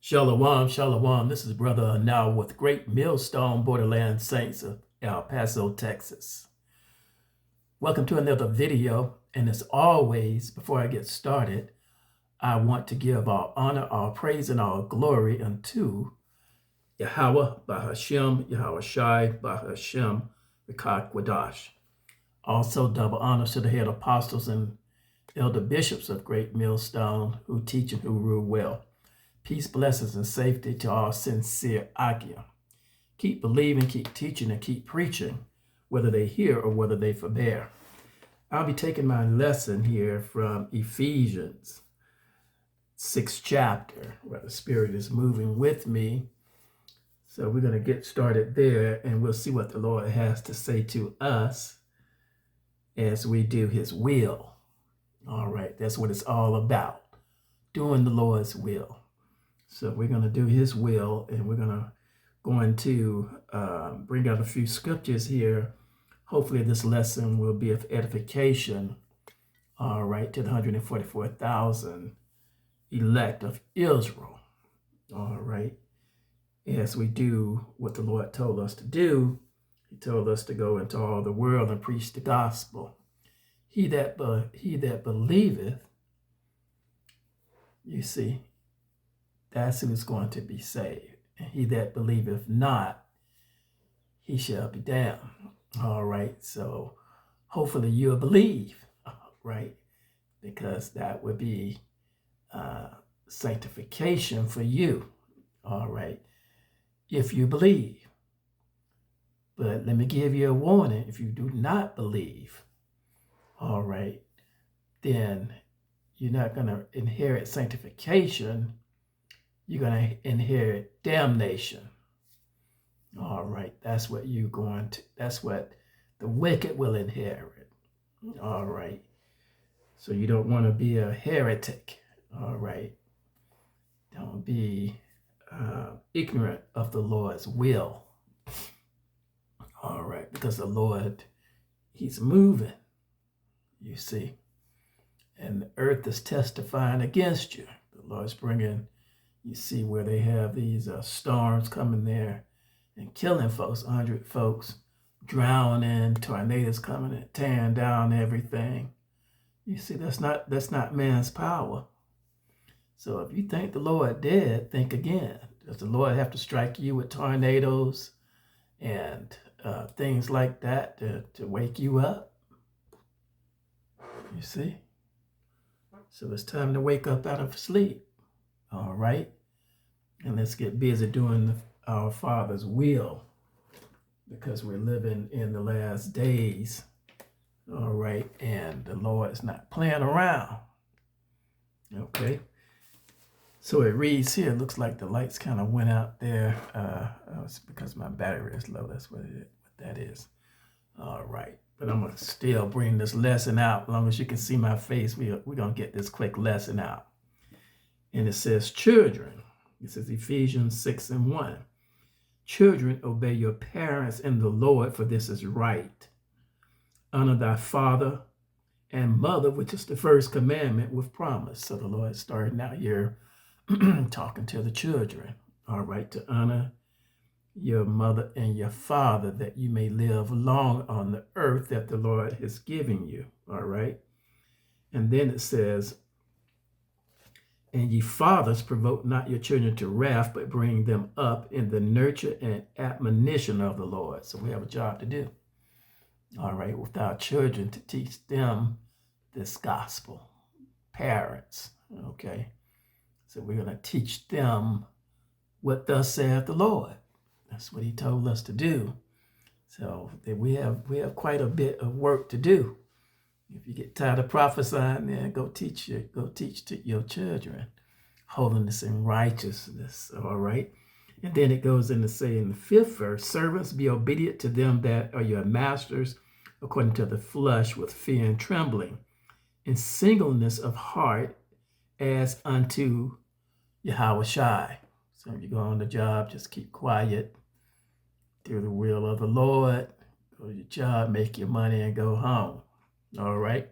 Shalom, shalom. This is Brother Now with Great Millstone Borderland Saints of El Paso, Texas. Welcome to another video. And as always, before I get started, I want to give all honor, all praise, and all glory unto Yahawah, Bahashem, Yahweh Shai, Bahashem, Rekah Kwadash. Also, double honors to the head apostles and elder bishops of Great Millstone who teach and who rule well. Peace, blessings, and safety to all sincere Agia. Keep believing, keep teaching, and keep preaching, whether they hear or whether they forbear. I'll be taking my lesson here from Ephesians 6th chapter, where the Spirit is moving with me. So we're going to get started there, and we'll see what the Lord has to say to us as we do his will. All right, that's what it's all about, doing the Lord's will. So we're going to do his will, and we're going to bring out a few scriptures here. Hopefully this lesson will be of edification, all right, to the 144,000 elect of Israel, all right. As we do what the Lord told us to do, he told us to go into all the world and preach the gospel. He that believeth, you see, that's who is going to be saved. And he that believeth not, he shall be damned. All right. So hopefully you'll believe, right? Because that would be sanctification for you. All right. If you believe. But let me give you a warning. If you do not believe, all right, then you're not going to inherit sanctification. You're going to inherit damnation. All right, that's what that's what the wicked will inherit. All right, so you don't want to be a heretic. All right, don't be ignorant of the Lord's will. All right, because the Lord, he's moving, you see, and the earth is testifying against you. The Lord's bringing, you see where they have these storms coming there and killing folks, 100 folks, drowning, tornadoes coming and tearing down everything. You see, that's not man's power. So if you think the Lord dead, think again. Does the Lord have to strike you with tornadoes and things like that to wake you up? You see? So it's time to wake up out of sleep. All right? And let's get busy doing our Father's will, because we're living in the last days. All right? And the Lord is not playing around. Okay? So it reads here, it looks like the lights kind of went out there. It's because my battery is low. That's what that is. All right. But I'm going to still bring this lesson out. As long as you can see my face, we're going to get this quick lesson out. And it says, children. It says Ephesians 6:1. Children, obey your parents in the Lord, for this is right. Honor thy father and mother, which is the first commandment with promise. So the Lord starting out here talking to the children. All right, to honor your mother and your father, that you may live long on the earth that the Lord has given you. All right. And then it says, and ye fathers, provoke not your children to wrath, but bring them up in the nurture and admonition of the Lord. So we have a job to do. All right, with our children, to teach them this gospel. Parents, okay. So we're going to teach them what thus saith the Lord. That's what he told us to do. So we have quite a bit of work to do. If you get tired of prophesying, then go teach to your children holiness and righteousness. All right. And then it goes in to say in the 5th verse, servants, be obedient to them that are your masters according to the flesh, with fear and trembling, in singleness of heart, as unto Yahweh Shai. So if you go on the job, just keep quiet, do the will of the Lord, go to your job, make your money, and go home. All right.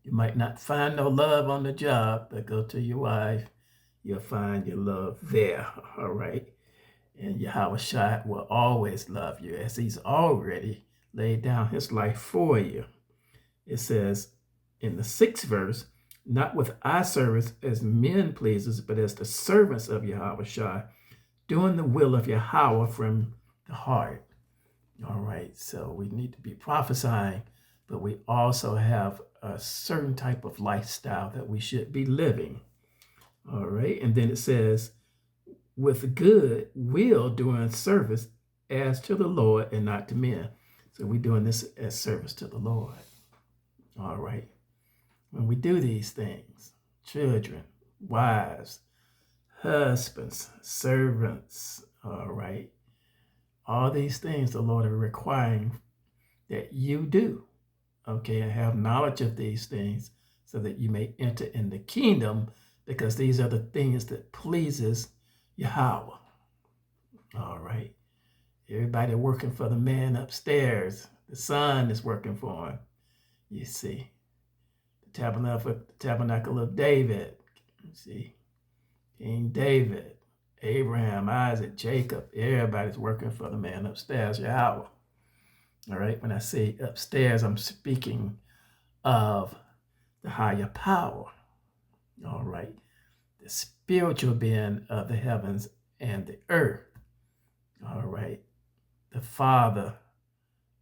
You might not find no love on the job, but go to your wife, you'll find your love there. All right. And Yahweh Shai will always love you as he's already laid down his life for you. It says in the 6th verse, not with eye service as men pleasers, but as the servants of Yahweh Shai, doing the will of Yahweh from the heart. All right, so we need to be prophesying, but we also have a certain type of lifestyle that we should be living. All right, and then it says, with good will doing service as to the Lord and not to men. So we're doing this as service to the Lord. All right. When we do these things, children, wives, husbands, servants, all right, all these things the Lord is requiring that you do, okay, and have knowledge of these things so that you may enter in the kingdom, because these are the things that pleases Yahweh. All right. Everybody working for the man upstairs. The son is working for him. You see. The tabernacle of David. You see. King David, Abraham, Isaac, Jacob. Everybody's working for the man upstairs, Yahweh. All right. When I say upstairs, I'm speaking of the higher power. All right. The spiritual being of the heavens and the earth. All right. The Father,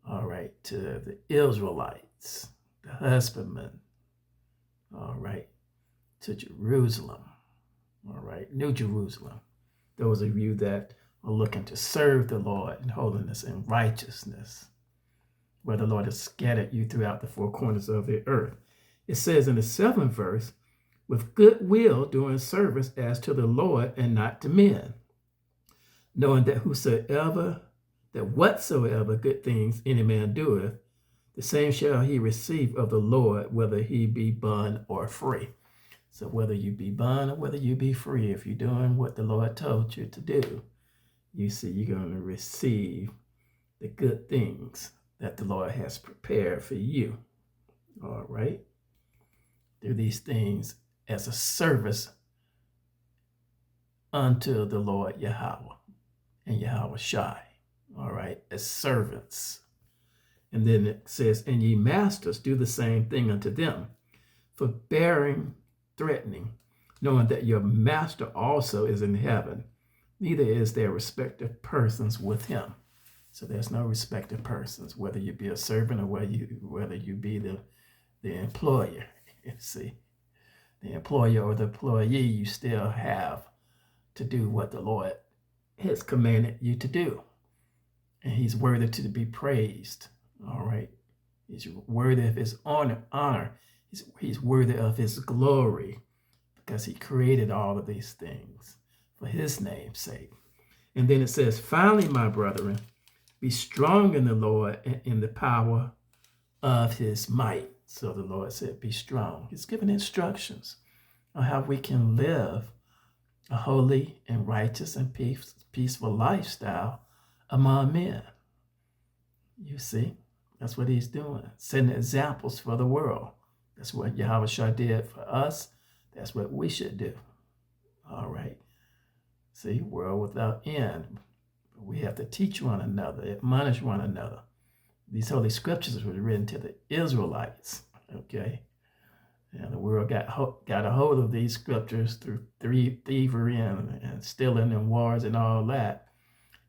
all right, to the Israelites, the husbandman, all right, to Jerusalem, all right, New Jerusalem. Those of you that are looking to serve the Lord in holiness and righteousness, where the Lord has scattered you throughout the 4 corners of the earth. It says in the 7th verse, with good will doing service as to the Lord and not to men, knowing that whatsoever good things any man doeth, the same shall he receive of the Lord, whether he be bond or free. So whether you be bond or whether you be free, if you're doing what the Lord told you to do, you see you're going to receive the good things that the Lord has prepared for you. All right? Do these things as a service unto the Lord Yahweh and Yahweh Shai. All right, as servants. And then it says, and ye masters, do the same thing unto them, forbearing, threatening, knowing that your master also is in heaven, neither is there respective persons with him. So there's no respective persons, whether you be a servant or whether you be the employer. You see, the employer or the employee, you still have to do what the Lord has commanded you to do. And he's worthy to be praised. All right. He's worthy of his honor. He's worthy of his glory, because he created all of these things for his name's sake. And then it says, finally, my brethren, be strong in the Lord and in the power of his might. So the Lord said, be strong. He's given instructions on how we can live a holy and righteous and peaceful lifestyle among men. You see, that's what he's doing, setting examples for the world. That's what Yahweh Shai did for us. That's what we should do. All right. See, world without end. We have to teach one another, admonish one another. These holy scriptures were written to the Israelites. Okay. And the world got a hold of these scriptures through thievery and stealing and wars and all that.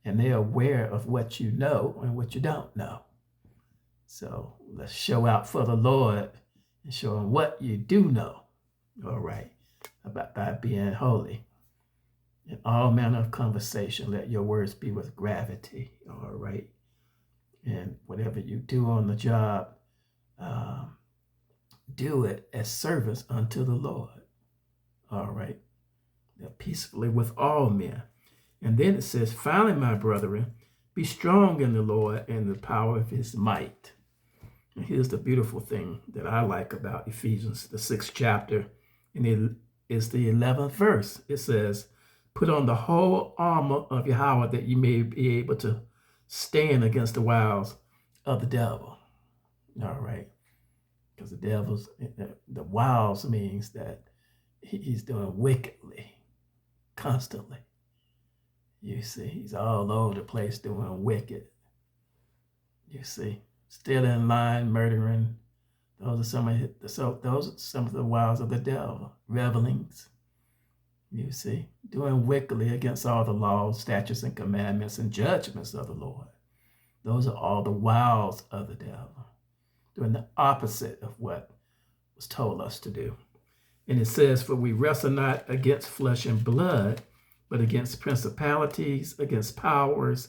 And they're aware of what you know and what you don't know. So let's show out for the Lord and show him what you do know. All right. By being holy. In all manner of conversation, let your words be with gravity. All right. And whatever you do on the job, do it as service unto the Lord. All right. Peacefully with all men. And then it says, finally, my brethren, be strong in the Lord and the power of his might. And here's the beautiful thing that I like about Ephesians, the 6th chapter, and it is the 11th verse. It says, put on the whole armor of Yahawah that you may be able to stand against the wiles of the devil. All right. Because the wiles means that he's doing wickedly. constantly. You see, he's all over the place doing wicked. You see, stealing, lying, murdering. Those are some of the wiles of the devil. Revelings. You see, doing wickedly against all the laws, statutes, and commandments and judgments of the Lord. Those are all the wiles of the devil. Doing the opposite of what was told us to do. And it says, for we wrestle not against flesh and blood, but against principalities, against powers,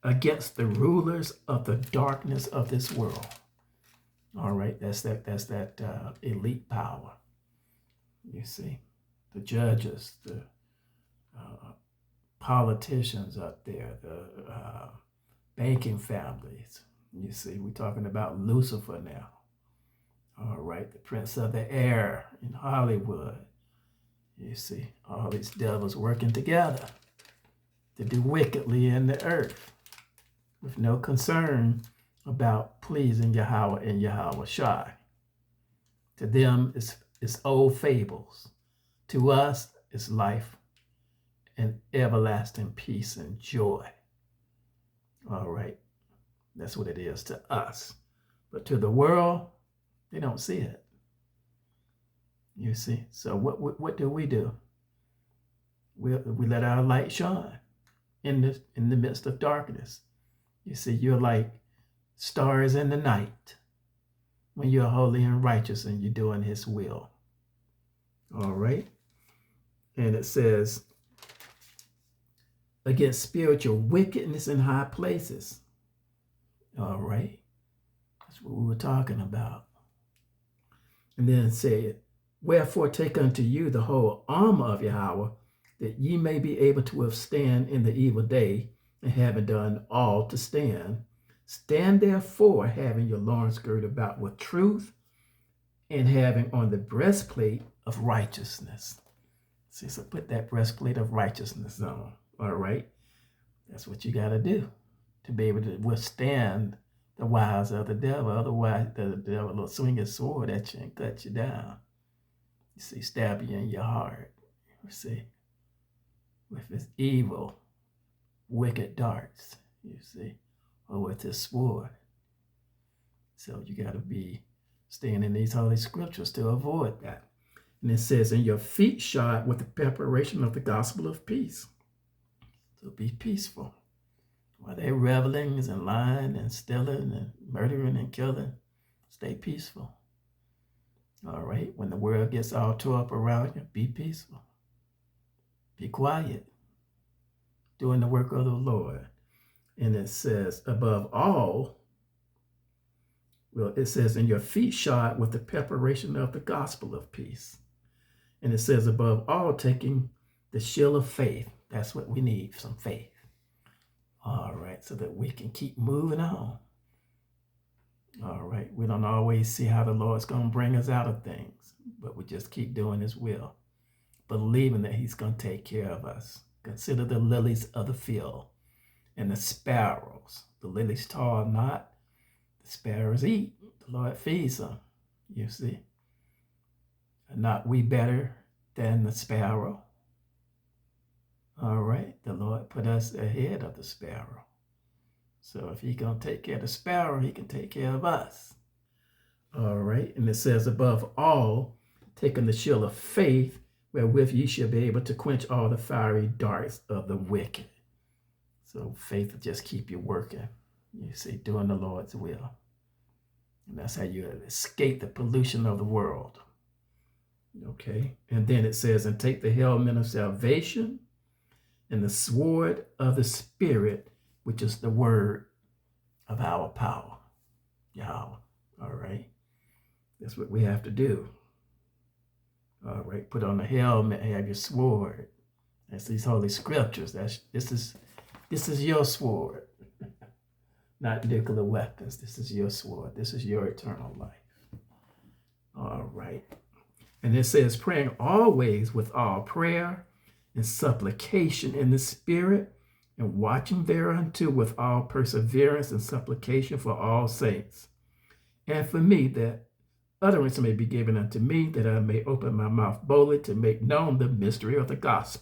against the rulers of the darkness of this world. All right, that's that elite power. You see, the judges, the politicians up there, the banking families. You see, we're talking about Lucifer now. All right, the prince of the air in Hollywood. You see, all these devils working together to do wickedly in the earth with no concern about pleasing Yahawah and Yahawah Shai. To them, it's old fables. To us, it's life and everlasting peace and joy. All right, that's what it is to us. But to the world, they don't see it. You see, so what do? We let our light shine in the midst of darkness. You see, you're like stars in the night when you're holy and righteous and you're doing his will. All right. And it says, against spiritual wickedness in high places. All right. That's what we were talking about. And then it said, wherefore take unto you the whole armor of Yahawah, that ye may be able to withstand in the evil day, and having done all to stand. Stand therefore, having your loins girded about with truth, and having on the breastplate of righteousness. See, so put that breastplate of righteousness on. All right. That's what you got to do to be able to withstand the wiles of the devil. Otherwise, the devil will swing his sword at you and cut you down. You see, stab you in your heart. You see, with his evil, wicked darts, you see, or with his sword. So you got to be staying in these holy scriptures to avoid that. And it says, and your feet shod with the preparation of the gospel of peace. So be peaceful. While they're reveling and lying and stealing and murdering and killing, stay peaceful. All right. When the world gets all tore up around you, be peaceful. Be quiet. Doing the work of the Lord. And it says, above all, well, it says, and your feet shod with the preparation of the gospel of peace. And it says, above all, taking the shield of faith. That's what we need, some faith. All right, so that we can keep moving on. All right, we don't always see how the Lord's going to bring us out of things, but we just keep doing his will, believing that he's going to take care of us. Consider the lilies of the field and the sparrows. The lilies toil not, the sparrows eat. The Lord feeds them, you see. Are not we better than the sparrow? All right, the Lord put us ahead of the sparrow. So if he's going to take care of the sparrow, he can take care of us. All right, and it says, above all, taking the shield of faith, wherewith ye shall be able to quench all the fiery darts of the wicked. So faith will just keep you working, you see, doing the Lord's will. And that's how you escape the pollution of the world. Okay, and then it says, and take the helmet of salvation and the sword of the Spirit, which is the word of our power, Yahawah. All right, that's what we have to do. All right, put on the helmet, have your sword. That's these holy scriptures. This is your sword, not nuclear weapons. This is your sword. This is your eternal life. All right. And it says, praying always with all prayer and supplication in the Spirit, and watching thereunto with all perseverance and supplication for all saints. And for me, that utterance may be given unto me, that I may open my mouth boldly to make known the mystery of the gospel,